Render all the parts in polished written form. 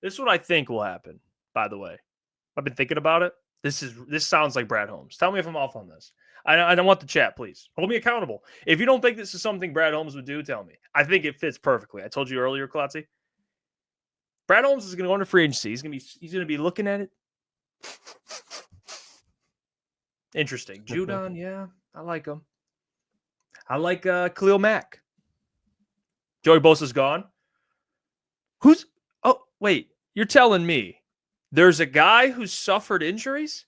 This is what I think will happen, by the way. I've been thinking about it. This sounds like Brad Holmes. Tell me if I'm off on this. I don't want the chat, please. Hold me accountable. If you don't think this is something Brad Holmes would do, tell me. I think it fits perfectly. I told you earlier, Klotzy. Brad Holmes is going to go into free agency. He's going to be looking at it. Interesting. Judon, yeah, I like him. I like Khalil Mack. Joey Bosa's gone. Oh, wait. You're telling me there's a guy who's suffered injuries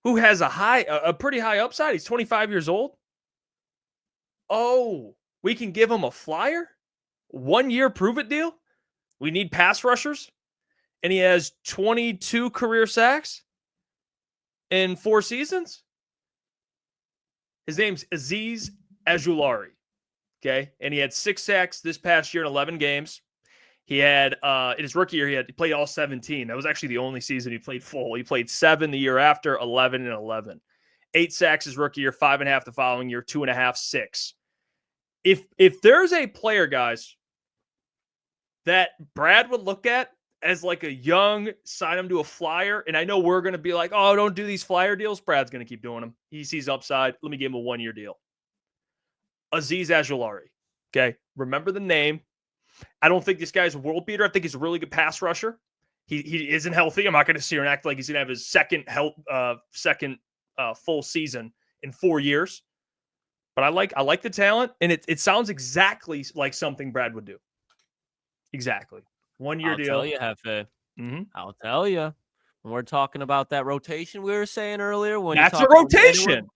who has a pretty high upside? He's 25 years old. Oh, we can give him a flyer? 1 year prove-it deal? We need pass rushers? And he has 22 career sacks in 4 seasons? His name's Azeez Ojulari. Okay. And he had 6 sacks this past year in 11 games. He had, in his rookie year, he played all 17. That was actually the only season he played full. He played 7 the year after, 11 and 11. 8 sacks his rookie year, 5.5 the following year, 2.5, 6. If there's a player, guys, that Brad would look at as like a young, sign him to a flyer, and I know we're going to be like, oh, don't do these flyer deals. Brad's going to keep doing them. He sees upside. Let me give him a 1-year deal. Azeez Ojulari. Okay. Remember the name. I don't think this guy's a world beater. I think he's a really good pass rusher. He isn't healthy. I'm not going to sit here and act like he's going to have his second full season in 4 years. But I like the talent, and it sounds exactly like something Brad would do. Exactly. 1-year deal. I'll tell you, Hefe. I'll tell you. When we're talking about that rotation we were saying earlier. That's a rotation.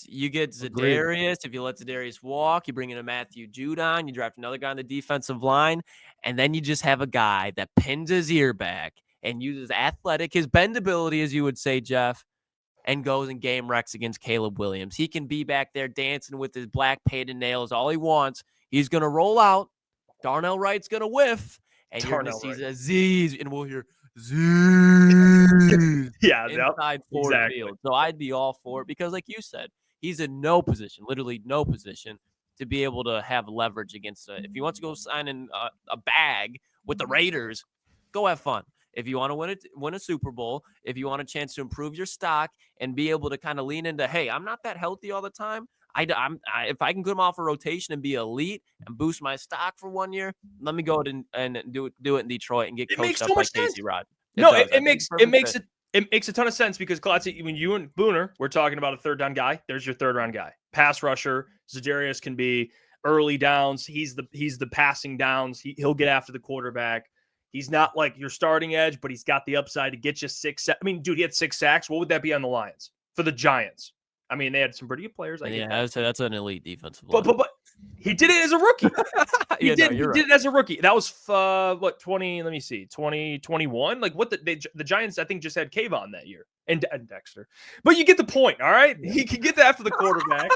You get Za'Darius. If you let Za'Darius walk, you bring in a Matthew Judon, you draft another guy on the defensive line, and then you just have a guy that pins his ear back and uses his bendability, as you would say, Jeff, and goes and game wrecks against Caleb Williams. He can be back there dancing with his black painted nails all he wants. He's going to roll out. Darnell Wright's going to whiff, and you're going to see Azeez, and we'll hear Azeez inside forward field. So I'd be all for it because, like you said, he's in literally no position to be able to have leverage against it. If he wants to go sign in a bag with the Raiders, go have fun. If you want to win a Super Bowl, if you want a chance to improve your stock and be able to kind of lean into, hey, I'm not that healthy all the time. If I can come off a rotation and be elite and boost my stock for 1 year, let me go and do it in Detroit and get coached up by Casey Rod. It makes a ton of sense because, Klotzy, when you and Booner, we're talking about a third down guy. There's your third round guy. Pass rusher. Za'Darius can be early downs. He's the passing downs. He'll get after the quarterback. He's not like your starting edge, but he's got the upside to get you 6. I mean, dude, he had 6 sacks. What would that be on the Lions for the Giants? I mean, they had some pretty good players. I would say that's an elite defensive line. But he did it as a rookie. He did it as a rookie. That was 2021. Like what the Giants, I think, just had Kayvon that year and Dexter. But you get the point, all right? He can get that for the quarterback.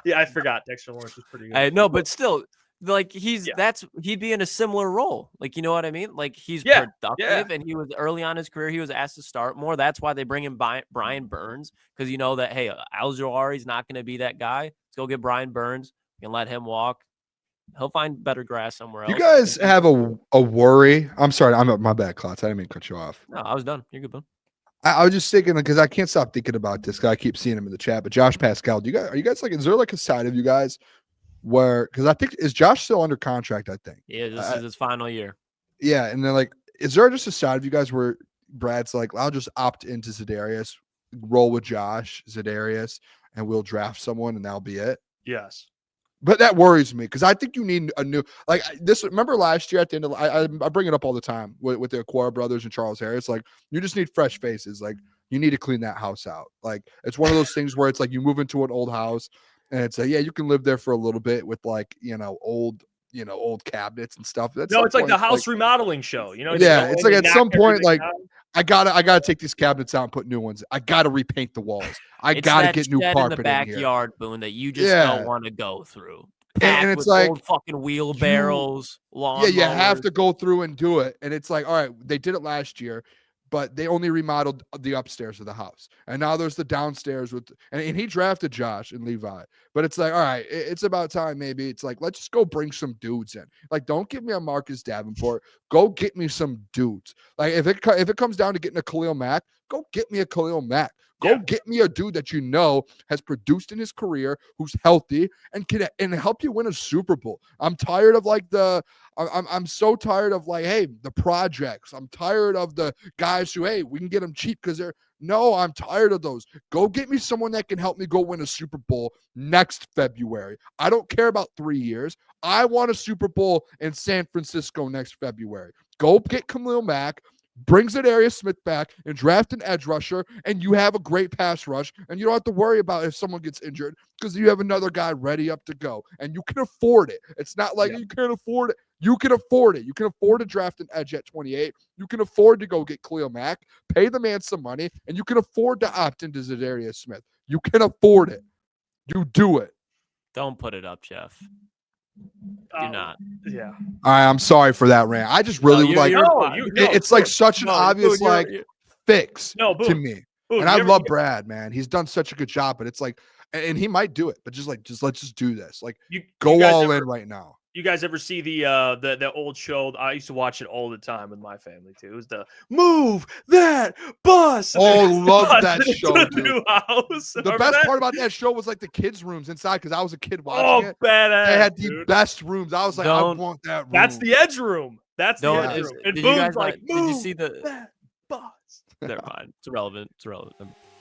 Yeah, I forgot Dexter Lawrence was pretty good. I know, but still, like he'd be in a similar role. Like, you know what I mean? Like he's productive, and he was early on in his career. He was asked to start more. That's why they bring in Brian Burns, because you know that, hey, Ojulari's not going to be that guy. Let's go get Brian Burns and let him walk. He'll find better grass somewhere else. You guys have a worry? I'm sorry, my bad, Klotz. I didn't mean to cut you off. No, I was done. You're good, bud. I was just thinking, because I can't stop thinking about this guy. I keep seeing him in the chat. But Josh Pascal, are you guys like? Is there like a side of you guys where? Because I think, is Josh still under contract? I think. Yeah, this is his final year. Yeah, and then like, is there just a side of you guys where Brad's like, I'll just opt into Za'Darius, roll with Josh Za'Darius, and we'll draft someone, and that'll be it? Yes. But that worries me because I think you need a new this. Remember last year at the end of I bring it up all the time with the Aquara brothers and Charles Harris. Like, you just need fresh faces. Like, you need to clean that house out. Like, it's one of those things where it's like you move into an old house and it's like, yeah, you can live there for a little bit with like, old cabinets and stuff. It's like the house remodeling show. It's like at some point, like, I gotta take these cabinets out and put new ones in. I gotta repaint the walls. I gotta get new carpet in the backyard, Boone, that you just don't want to go through. And it's like old fucking wheelbarrows, you have to go through and do it. And it's like, all right, they did it last year, but they only remodeled the upstairs of the house. And now there's the downstairs and he drafted Josh and Levi. But it's like, all right, it's about time maybe. It's like, let's just go bring some dudes in. Like, don't give me a Marcus Davenport. Go get me some dudes. Like, if it comes down to getting a Khalil Mack, go get me a Khalil Mack. Go get me a dude that has produced in his career, who's healthy and can help you win a Super Bowl. I'm tired of like I'm so tired of like, hey, the projects. I'm tired of the guys who, hey, we can get them cheap because I'm tired of those. Go get me someone that can help me go win a Super Bowl next February. I don't care about 3 years. I want a Super Bowl in San Francisco next February. Go get Khalil Mack. Bring Zadarius Smith back and draft an edge rusher, and you have a great pass rush, and you don't have to worry about if someone gets injured because you have another guy ready up to go, and you can afford it. It's not like you can't afford it. You can afford it. You can afford to draft an edge at 28. You can afford to go get Khalil Mack, pay the man some money, and you can afford to opt into Zadarius Smith. You can afford it. You do it. Don't put it up, Jeff. Do not. Yeah. All right, I'm sorry for that rant. I just really would like. It's like such an obvious fix to me. Boone, and I love Brad, man. He's done such a good job, but it's like, and he might do it, but let's just do this. Like, go all in right now. You guys ever see the old show? I used to watch it all the time with my family too. It was the Move That Bus. Oh, love that show, dude. New house. The best part about that show was like the kids' rooms inside because I was a kid watching it. Badass! They had the best rooms. I was like, I want that room. That's the edge room. That's the edge room. And Boone's like, did you see the that bus? Never mind. It's irrelevant.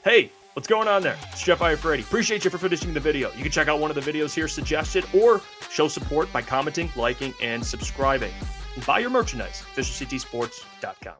Hey, what's going on there? It's Jeff Iafrate. Appreciate you for finishing the video. You can check out one of the videos here suggested or show support by commenting, liking, and subscribing. And buy your merchandise, FisherCTSports.com.